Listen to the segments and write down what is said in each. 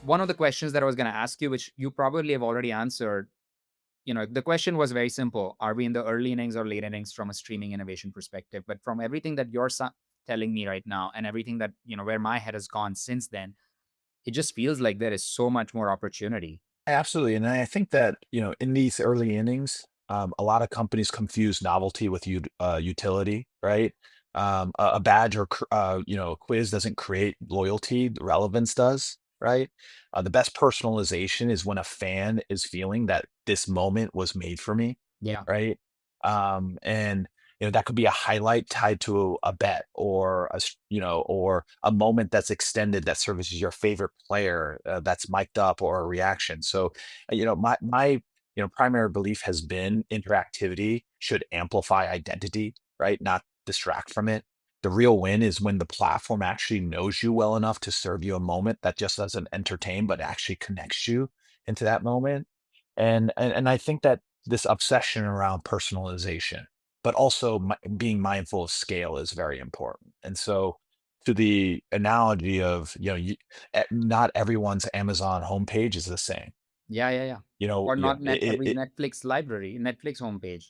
one of the questions that I was going to ask you, which you probably have already answered, the question was very simple. Are we in the early innings or late innings from a streaming innovation perspective? But from everything that you're telling me right now and everything that, where my head has gone since then, it just feels like there is so much more opportunity. Absolutely. And I think that, in these early innings, a lot of companies confuse novelty with utility, right? A badge or, a quiz doesn't create loyalty, relevance does, right? The best personalization is when a fan is feeling that this moment was made for me, Yeah. right? And that could be a highlight tied to a bet or or a moment that's extended that services your favorite player that's mic'd up or a reaction. So, my primary belief has been interactivity should amplify identity, right? Not distract from it. The real win is when the platform actually knows you well enough to serve you a moment that just doesn't entertain, but actually connects you into that moment. And I think that this obsession around personalization, but also being mindful of scale is very important. And so, to the analogy of, not everyone's Amazon homepage is the same. Yeah. Yeah. Yeah. You know, Or yeah, not every Netflix library, Netflix homepage.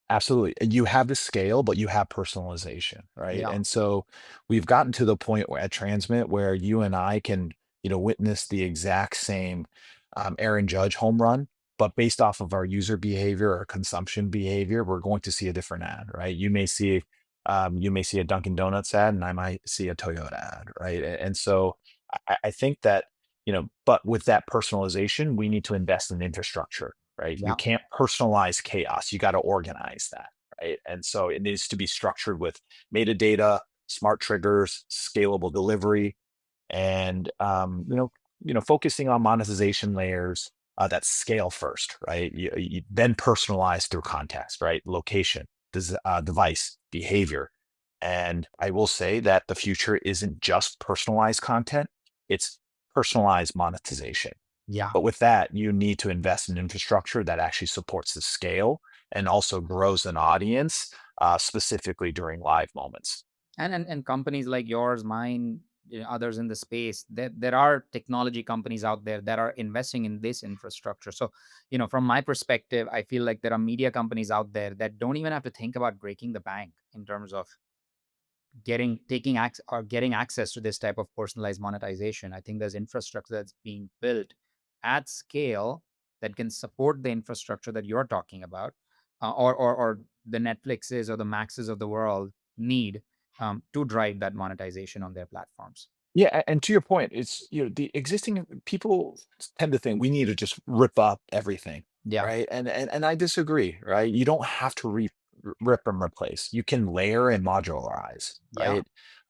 absolutely. And you have the scale, but you have personalization, right? Yeah. And so we've gotten to the point where at Transmit where you and I can, witness the exact same Aaron Judge home run, but based off of our user behavior or consumption behavior, we're going to see a different ad, right? You may see a Dunkin' Donuts ad, and I might see a Toyota ad, right? And so I think that, but with that personalization, we need to invest in infrastructure, right? You Yeah. can't personalize chaos. You got to organize that, right? And so it needs to be structured with metadata, smart triggers, scalable delivery, and focusing on monetization layers that scale first, right? You then personalize through context, right? Location, device, behavior. And I will say that the future isn't just personalized content; it's personalized monetization. Yeah. But with that, you need to invest in infrastructure that actually supports the scale and also grows an audience, specifically during live moments. And companies like yours, mine, others in the space, there are technology companies out there that are investing in this infrastructure. So, from my perspective, I feel like there are media companies out there that don't even have to think about breaking the bank in terms of getting access to this type of personalized monetization. I think there's infrastructure that's being built at scale that can support the infrastructure that you're talking about, or the Netflixes or the Maxes of the world need to drive that monetization on their platforms. Yeah, and to your point, it's the existing people tend to think we need to just rip up everything, Yeah. right? And I disagree, right? You don't have to rip and replace. You can layer and modularize, Yeah.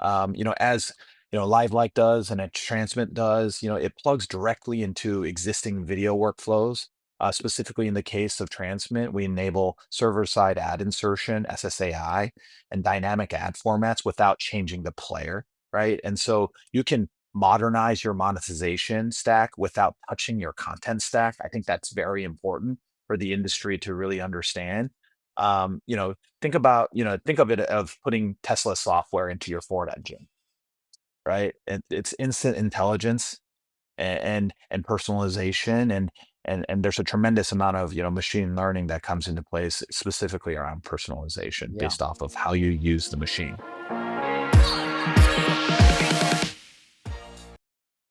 right? As LiveLike does and a Transmit does, it plugs directly into existing video workflows. Specifically in the case of Transmit, we enable server-side ad insertion, SSAI, and dynamic ad formats without changing the player, right? And so you can modernize your monetization stack without touching your content stack. I think that's very important for the industry to really understand. Think of it of putting Tesla software into your Ford engine, right? And it's instant intelligence and personalization and there's a tremendous amount of machine learning that comes into place specifically around personalization Yeah. based off of how you use the machine.